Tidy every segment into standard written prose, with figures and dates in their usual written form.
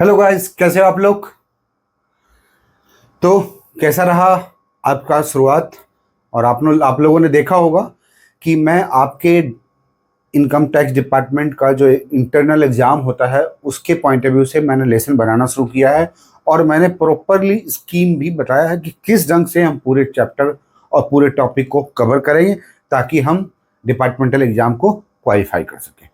Hello guys, कैसे हो आप लोग। तो कैसा रहा आपका शुरुआत। और आप लोगों ने देखा होगा कि मैं आपके इनकम टैक्स डिपार्टमेंट का जो इंटरनल एग्ज़ाम होता है उसके पॉइंट ऑफ व्यू से मैंने लेसन बनाना शुरू किया है। और मैंने प्रॉपरली स्कीम भी बताया है कि किस ढंग से हम पूरे चैप्टर और पूरे टॉपिक को कवर करेंगे ताकि हम डिपार्टमेंटल एग्ज़ाम को क्वालिफाई कर सकें।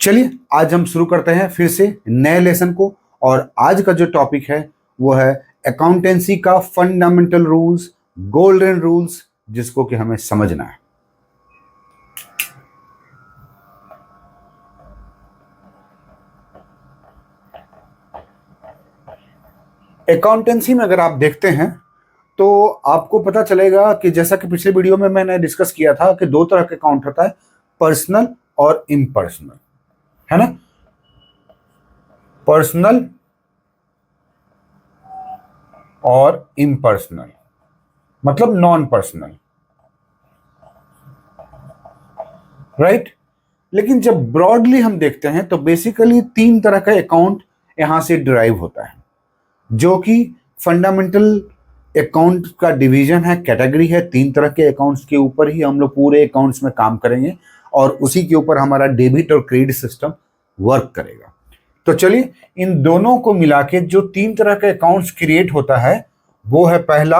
चलिए आज हम शुरू करते हैं फिर से नए लेसन को। और आज का जो टॉपिक है वो है अकाउंटेंसी का फंडामेंटल रूल्स, गोल्डन रूल्स, जिसको कि हमें समझना है। अकाउंटेंसी में अगर आप देखते हैं तो आपको पता चलेगा कि जैसा कि पिछले वीडियो में मैंने डिस्कस किया था कि दो तरह का अकाउंट होता है, पर्सनल और इम्पर्सनल, है ना। पर्सनल और इम्पर्सनल मतलब नॉन पर्सनल, राइट। लेकिन जब ब्रॉडली हम देखते हैं तो बेसिकली तीन तरह का अकाउंट यहां से डिराइव होता है, जो कि फंडामेंटल अकाउंट का डिवीजन है, कैटेगरी है। तीन तरह के अकाउंट्स के ऊपर ही हम लोग पूरे अकाउंट्स में काम करेंगे और उसी के ऊपर हमारा डेबिट और क्रेडिट सिस्टम वर्क करेगा। तो चलिए इन दोनों को मिला के जो तीन तरह के अकाउंट्स क्रिएट होता है वो है, पहला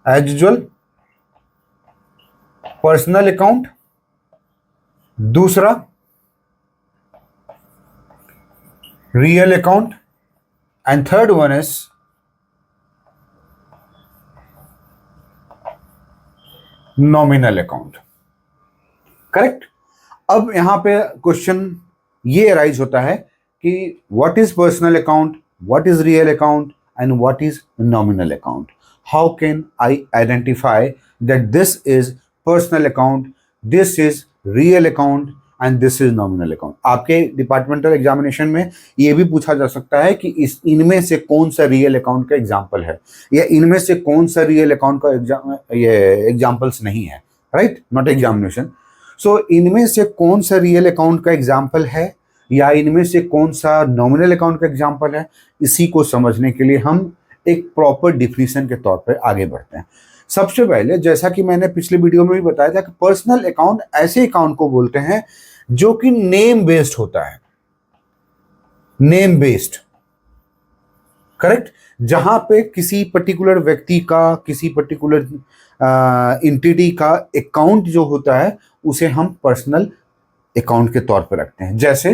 एज यूजुअल पर्सनल अकाउंट, दूसरा real account, and third one is nominal account. Correct. अब यहां पे क्वेश्चन ये अराइज होता है कि what is personal account, what is real account and what is nominal account. How can I identify that this is personal account, this is real account and this is nominal account. आपके departmental examination में ये भी पूछा जा सकता है कि इस इनमें से कौन सा रियल अकाउंट का एग्जाम्पल है या इनमें से कौन सा रियल अकाउंट का ये एग्जाम्पल्स नहीं है, राइट, नॉट एग्जामिनेशन। सो इनमें से कौन सा रियल अकाउंट का एग्जाम्पल है या इनमें से कौन सा नॉमिनल अकाउंट का एग्जाम्पल है, इसी को समझने के लिए हम एक प्रॉपर डिफिनीशन के तौर पर आगे बढ़ते हैं। सबसे पहले, जैसा कि मैंने पिछले वीडियो में भी बताया था कि पर्सनल अकाउंट ऐसे अकाउंट को बोलते हैं जो कि नेम बेस्ड होता है, नेम बेस्ड, करेक्ट। जहां पे किसी पर्टिकुलर व्यक्ति का, किसी पर्टिकुलर एंटिटी का अकाउंट जो होता है उसे हम पर्सनल अकाउंट के तौर पर रखते हैं। जैसे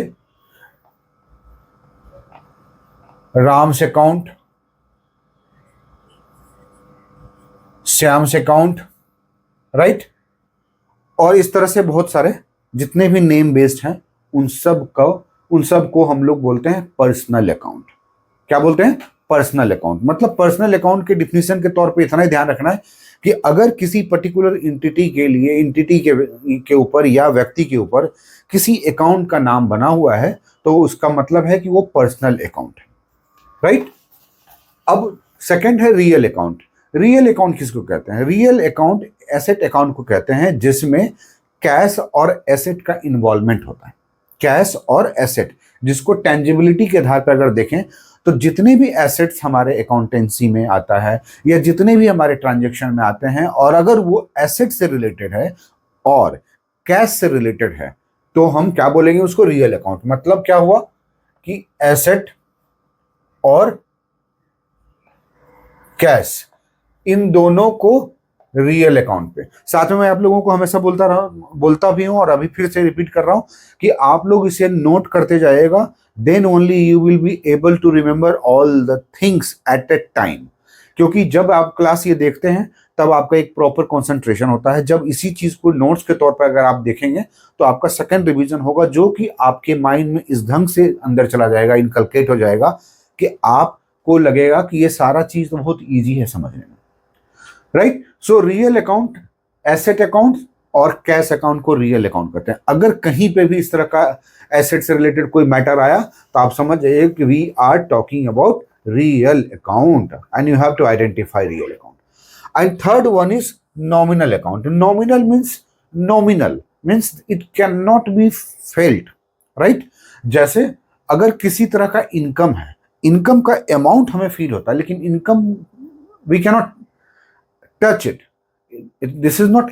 Ram's account, Shyam's account, right. और इस तरह से बहुत सारे जितने भी नेम बेस्ड हैं उन सब को हम लोग बोलते हैं पर्सनल अकाउंट। क्या बोलते हैं? Personal account. मतलब पर्सनल अकाउंट के डिफिनीशन के तौर पे इतना ही ध्यान रखना है कि अगर किसी पर्टिकुलर एंटिटी के लिए, एंटिटी के ऊपर या व्यक्ति के ऊपर किसी अकाउंट का नाम बना हुआ है तो उसका मतलब है कि वो पर्सनल अकाउंट है, राइट। अब सेकंड है रियल अकाउंट। रियल अकाउंट किसको कहते हैं? रियल अकाउंट एसेट अकाउंट को कहते हैं जिसमें कैश और एसेट का इन्वॉल्वमेंट होता है। कैश और एसेट, जिसको टेंजिबिलिटी के आधार पर अगर देखें तो जितने भी एसेट्स हमारे अकाउंटेंसी में आता है या जितने भी हमारे ट्रांजैक्शन में आते हैं और अगर वो एसेट से रिलेटेड है और कैश से रिलेटेड है तो हम क्या बोलेंगे उसको? Real account. मतलब क्या हुआ कि एसेट और कैश, इन दोनों को रियल अकाउंट पे। साथ में मैं आप लोगों को हमेशा बोलता भी हूं और अभी फिर से रिपीट कर रहा हूं कि आप लोग इसे नोट करते जाइएगा, then only you will be able to remember all the things at a time. क्योंकि जब आप क्लास ये देखते हैं तब आपका एक प्रॉपर कंसंट्रेशन होता है। जब इसी चीज को नोट्स के तौर पर अगर आप देखेंगे तो आपका सेकंड रिवीजन होगा, जो कि आपके माइंड में इस ढंग से अंदर चला जाएगा, इनकलकेट हो जाएगा कि आपको लगेगा कि ये सारा चीज तो बहुत ईजी है समझने में, right. So real account, asset account और कैश अकाउंट को रियल अकाउंट कहते हैं। अगर कहीं पे भी इस तरह का एसेट से रिलेटेड कोई मैटर आया तो आप समझ जाइए कि we are talking about real account and you have to identify real account. And third one is nominal account. Nominal means it can not be felt, right. जैसे अगर किसी तरह का इनकम है, इनकम का अमाउंट हमें फील होता है, लेकिन income we cannot touch it, this is not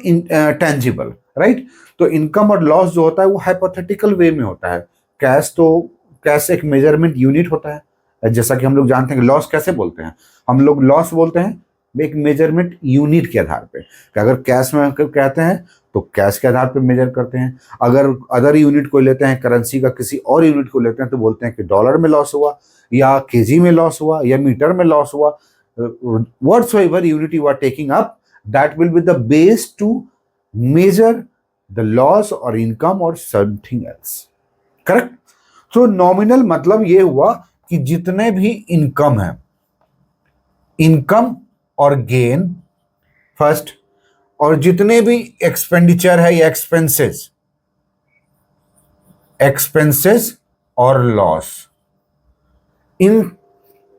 tangible, right. तो इनकम और लॉस जो होता है वो हाइपोथेटिकल वे में होता है। कैश तो कैश एक मेजरमेंट यूनिट होता है, जैसा कि हम लोग जानते हैं कि लॉस कैसे बोलते हैं, हम लोग लॉस बोलते हैं एक मेजरमेंट यूनिट के आधार पे, कि अगर कैश में कहते हैं तो कैश के आधार पे मेजर करते हैं, अगर अदर यूनिट को लेते हैं, करेंसी का किसी और यूनिट को लेते हैं तो बोलते हैं कि डॉलर में लॉस हुआ, या केजी में लॉस हुआ, या मीटर में लॉस हुआ। Whatsoever unit you are taking up, that will be the base to measure the loss और इनकम और समथिंग एल्स, करेक्ट। तो नॉमिनल मतलब ये हुआ कि जितने भी इनकम है, इनकम और गेन फर्स्ट, और जितने भी एक्सपेंडिचर है या एक्सपेंसेस, एक्सपेंसेस और लॉस, इन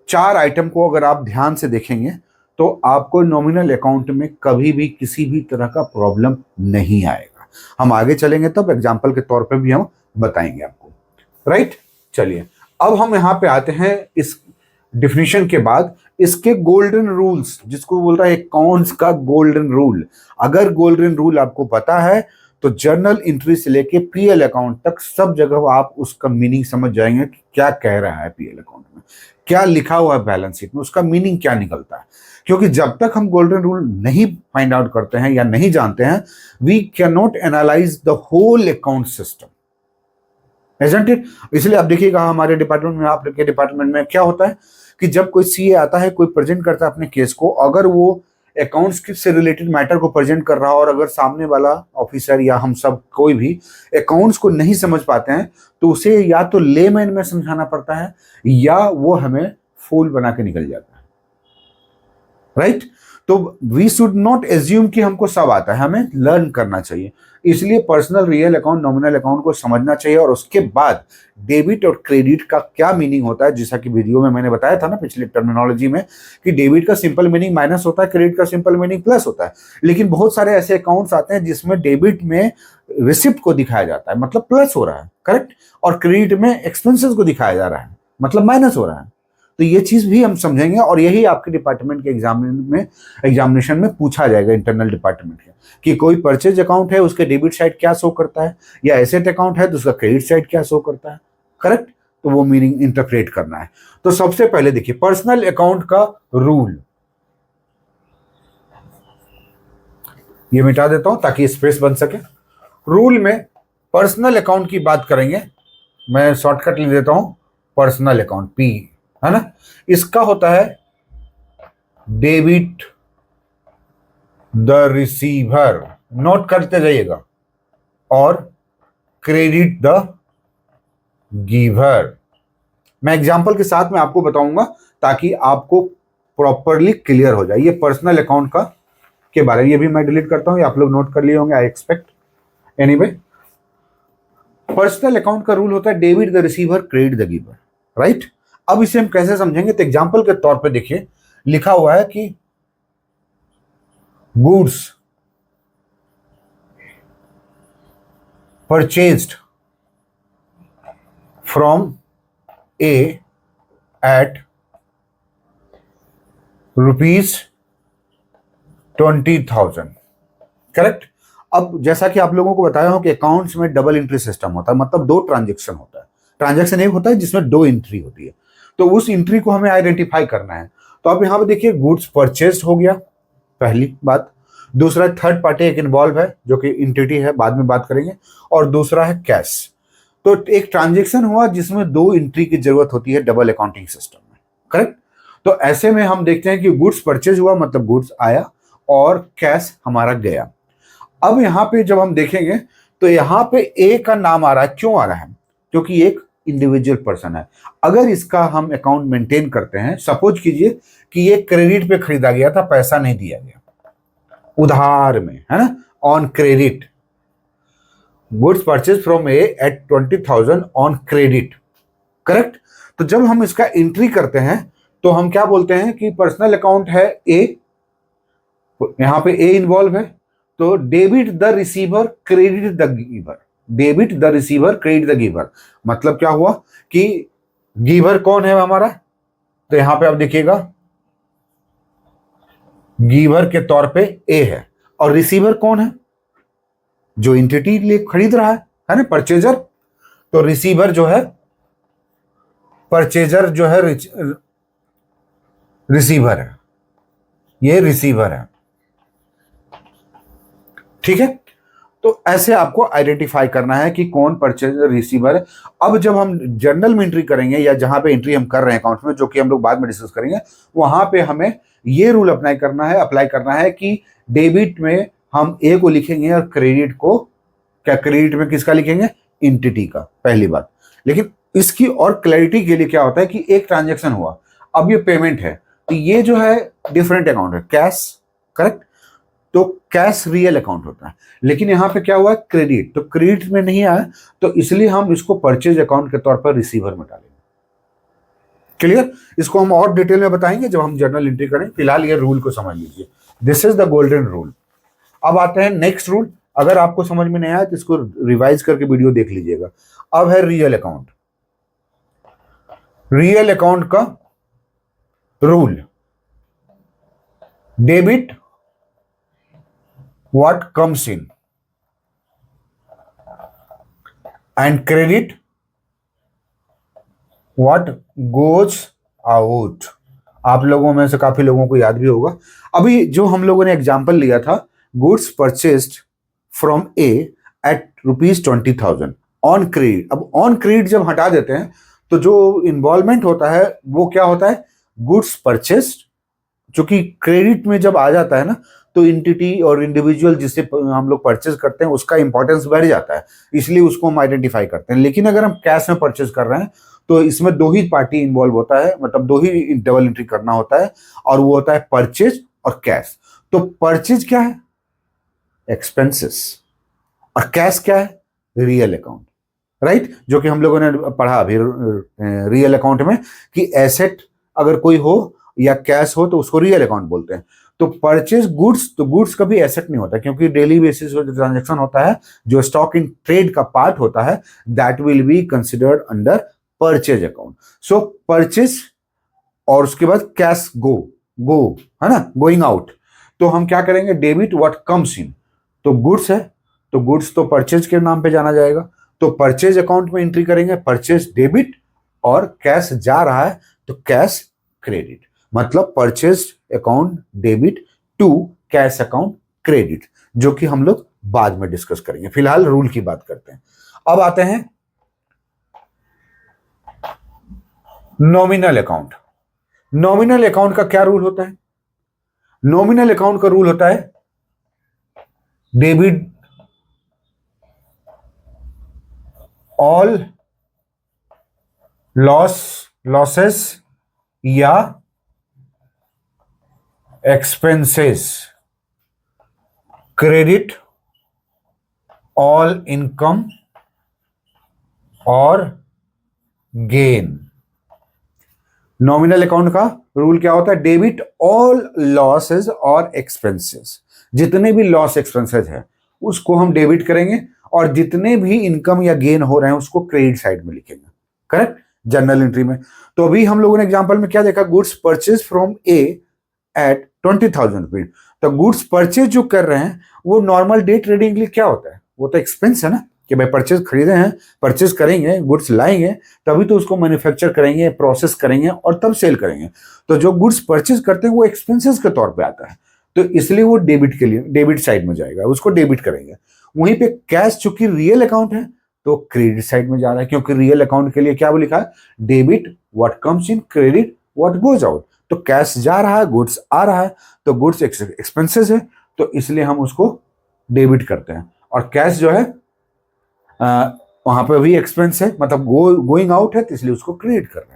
चार आइटम को अगर आप ध्यान से देखेंगे तो आपको नॉमिनल अकाउंट में कभी भी किसी भी तरह का प्रॉब्लम नहीं आएगा। हम आगे चलेंगे तब एग्जांपल के तौर पे भी हम बताएंगे आपको, राइट। चलिए अब हम यहां पे आते हैं इस डिफिनीशन के बाद इसके गोल्डन रूल्स, जिसको बोलता है अकाउंट्स का गोल्डन रूल। अगर गोल्डन रूल आपको पता है तो जर्नल एंट्री से लेके पीएल अकाउंट तक सब जगह आप उसका मीनिंग समझ जाएंगे कि क्या कह रहा है पीएल अकाउंट में, क्या लिखा हुआ है बैलेंस शीट में, उसका मीनिंग क्या निकलता है। क्योंकि जब तक हम गोल्डन रूल नहीं फाइंड आउट करते हैं या नहीं जानते हैं, we can not analyse the whole account system, isn't it? इसलिए आप देखिएगा हमारे डिपार्टमेंट में, आपके डिपार्टमेंट में क्या होता है कि जब कोई सीए आता है, कोई प्रेजेंट करता है अपने केस को, अगर वो अकाउंट्स से रिलेटेड मैटर को प्रेजेंट कर रहा हो और अगर सामने वाला ऑफिसर या हम सब कोई भी अकाउंट्स को नहीं समझ पाते हैं तो उसे या तो लेमैन में समझाना पड़ता है या वो हमें फूल बना के निकल जाता है, राइट। तो वी शुड नॉट एज्यूम कि हमको सब आता है, हमें लर्न करना चाहिए। इसलिए personal, real account, nominal account को समझना चाहिए और उसके बाद डेबिट और क्रेडिट का क्या मीनिंग होता है, जैसा कि वीडियो में मैंने बताया था ना पिछले टर्मिनोलॉजी में, कि डेबिट का सिंपल मीनिंग माइनस होता है, क्रेडिट का सिंपल मीनिंग प्लस होता है। लेकिन बहुत सारे ऐसे अकाउंट्स आते हैं जिसमें डेबिट में रिसिप्ट को दिखाया जाता है, मतलब प्लस हो रहा है, करेक्ट, और क्रेडिट में एक्सपेंसेस को दिखाया जा रहा है, मतलब माइनस हो रहा है। तो ये चीज भी हम समझेंगे और यही आपके डिपार्टमेंट के एग्जामिनेशन में पूछा जाएगा, इंटरनल डिपार्टमेंट के, कि कोई परचेज अकाउंट है उसके डेबिट साइड क्या शो करता है, या एसेट अकाउंट है तो उसका क्रेडिट साइड क्या शो करता है, करेक्ट। तो वो मीनिंग इंटरप्रेट करना है। तो सबसे पहले देखिए पर्सनल अकाउंट का रूल, ये मिटा देता हूं ताकि स्पेस बन सके। रूल में पर्सनल अकाउंट की बात करेंगे, मैं शॉर्टकट ले देता हूं, पर्सनल अकाउंट पी, है ना। इसका होता है डेबिट द रिसीवर, नोट करते जाइएगा, और क्रेडिट द गिवर। मैं एग्जांपल के साथ में आपको बताऊंगा ताकि आपको प्रॉपरली क्लियर हो जाए। ये पर्सनल अकाउंट का के बारे में, ये भी मैं डिलीट करता हूं, ये आप लोग नोट कर लिए होंगे I expect. Anyway, personal account का रूल होता है debit the receiver, credit the giver, right. अब इसे हम कैसे समझेंगे, तो एग्जांपल के तौर पे देखिए लिखा हुआ है कि goods purchased from A at ₹20,000, correct. अब जैसा कि आप लोगों को बताया हूं कि अकाउंट्स में डबल एंट्री सिस्टम होता है, मतलब दो ट्रांजेक्शन होता है। ट्रांजेक्शन एक होता है जिसमें दो एंट्री होती है, तो उस एंट्री को हमें आइडेंटिफाई करना है। तो अब यहां पे देखिए गुड्स परचेज हो गया, पहली बात। दूसरा थर्ड पार्टी एक इन्वॉल्व है जो कि एंटिटी है, बाद में बात करेंगे। और दूसरा है कैश। तो एक ट्रांजेक्शन हुआ जिसमें दो एंट्री की जरूरत होती है डबल अकाउंटिंग सिस्टम में, करेक्ट। तो ऐसे में हम देखते हैं कि गुड्स परचेज हुआ मतलब गुड्स आया और कैश हमारा गया। अब यहां पे जब हम देखेंगे तो यहां पे ए का नाम आ रहा है, क्यों आ रहा है, क्योंकि एक इंडिविजुअल पर्सन है। अगर इसका हम अकाउंट मेंटेन करते हैं, सपोज कीजिए कि ये क्रेडिट पे खरीदा गया था, पैसा नहीं दिया गया, उधार में, है ना, on credit, goods purchase from A at 20,000 on credit, correct. तो जब हम इसका एंट्री करते हैं तो हम क्या बोलते हैं कि पर्सनल अकाउंट है ए, यहां पे ए इन्वॉल्व है, तो debit the receiver, credit the giver, debit the receiver credit the giver. मतलब क्या हुआ कि गिवर कौन है हमारा, तो यहां पे आप देखिएगा गिवर के तौर पे ए है, और रिसीवर कौन है, जो एंटिटी ले खरीद रहा है ना, परचेजर। तो रिसीवर जो है, परचेजर जो है रिसीवर है, ये रिसीवर है, ठीक है। तो ऐसे आपको आइडेंटिफाई करना है कि कौन परचेजर रिसीवर है। अब जब हम जर्नल में एंट्री करेंगे या जहां पे एंट्री हम कर रहे हैं अकाउंट में, जो कि हम लोग बाद में डिस्कस करेंगे, वहां पे हमें ये रूल अप्लाई करना है कि डेबिट में हम ए को लिखेंगे और क्रेडिट को, क्या क्रेडिट में किसका लिखेंगे, एंटिटी का, पहली बात। लेकिन इसकी और क्लैरिटी के लिए क्या होता है कि एक ट्रांजेक्शन हुआ, अब ये पेमेंट है, तो ये जो है डिफरेंट अकाउंट है, कैश, करेक्ट। तो कैश रियल अकाउंट होता है, लेकिन यहां पे क्या हुआ, क्रेडिट, तो क्रेडिट में नहीं आया, तो इसलिए हम इसको परचेज अकाउंट के तौर पर रिसीवर में डालेंगे। क्लियर? इसको हम और डिटेल में बताएंगे जब हम जर्नल एंट्री करें, फिलहाल ये रूल को समझ लीजिए, this is the golden rule. अब आते हैं नेक्स्ट रूल। अगर आपको समझ में नहीं आया तो इसको रिवाइज करके वीडियो देख लीजिएगा। अब है रियल अकाउंट। रियल अकाउंट का rule, debit what comes in and credit what goes out। आप लोगों में से काफी लोगों को याद भी होगा, अभी जो हम लोगों ने एग्जांपल लिया था, goods purchased from A at ₹20,000 on credit. अब ऑन क्रेडिट जब हटा देते हैं तो जो इन्वॉल्वमेंट होता है वो क्या होता है, गुड्स परचेस्ड, जो कि क्रेडिट में जब आ जाता है ना, तो एंटिटी और इंडिविजुअल जिससे हम लोग परचेज करते हैं उसका इंपॉर्टेंस बढ़ जाता है, इसलिए उसको हम आइडेंटिफाई करते हैं। लेकिन अगर हम कैश में परचेज कर रहे हैं तो इसमें दो ही पार्टी इन्वॉल्व होता है, मतलब दो ही डबल एंट्री करना होता है, और वो होता है परचेज और कैश। तो परचेज क्या है, एक्सपेंसेस, और कैश क्या है, रियल अकाउंट, राइट। जो कि हम लोगों ने पढ़ा अभी रियल अकाउंट में कि एसेट अगर कोई हो या कैश हो तो उसको रियल अकाउंट बोलते हैं। तो परचेज गुड्स, तो गुड्स कभी एसेट नहीं होता, क्योंकि डेली बेसिस पे जो ट्रांजेक्शन होता है, जो स्टॉक इन ट्रेड का पार्ट होता है, that will be considered under purchase account. So purchase, और उसके बाद कैश गो है ना, गोइंग आउट। तो हम क्या करेंगे, डेबिट व्हाट कम्स इन, तो गुड्स है, तो गुड्स तो परचेज के नाम पे जाना जाएगा, तो परचेज अकाउंट में एंट्री करेंगे परचेज डेबिट, और कैश जा रहा है तो कैश क्रेडिट, मतलब purchase account debit to cash account credit, जो कि हम लोग बाद में डिस्कस करेंगे। फिलहाल रूल की बात करते हैं। अब आते हैं नॉमिनल अकाउंट। नॉमिनल अकाउंट का क्या रूल होता है, नॉमिनल अकाउंट का रूल होता है डेबिट ऑल लॉसेस या एक्सपेंसेस, क्रेडिट ऑल इनकम और गेन। नॉमिनल अकाउंट का रूल क्या होता है, डेबिट ऑल लॉसेस और एक्सपेंसेस, जितने भी लॉस एक्सपेंसेस है उसको हम डेबिट करेंगे, और जितने भी इनकम या गेन हो रहे हैं उसको क्रेडिट साइड में लिखेंगे, करेक्ट, जर्नल एंट्री में। तो अभी हम लोगों ने एग्जांपल में क्या देखा, goods purchase from A at ₹20,000। तो गुड्स परचेज जो कर रहे हैं वो नॉर्मल डे ट्रेडिंग के लिए क्या होता है, वो तो एक्सपेंस है ना, कि भाई परचेज खरीदे हैं, परचेज करेंगे, गुड्स लाएंगे, तभी तो उसको मैन्युफैक्चर करेंगे, प्रोसेस करेंगे और तब सेल करेंगे। तो जो गुड्स परचेज करते हैं वो एक्सपेंसेस के तौर पे आता है, तो इसलिए वो डेबिट के लिए, डेबिट साइड में जाएगा, उसको डेबिट करेंगे। वहीं पे कैश चूंकि रियल अकाउंट है तो क्रेडिट साइड में जा रहा है, क्योंकि रियल अकाउंट के लिए क्या वो लिखा है, debit what comes in, credit what goes out. तो कैश जा रहा है, गुड्स आ रहा है, तो गुड्स एक्सपेंसेस है, तो इसलिए हम उसको डेबिट करते हैं। और कैश जो है वहां पे भी एक्सपेंस है, मतलब गोइंग आउट है, तो इसलिए उसको क्रेडिट कर रहे हैं।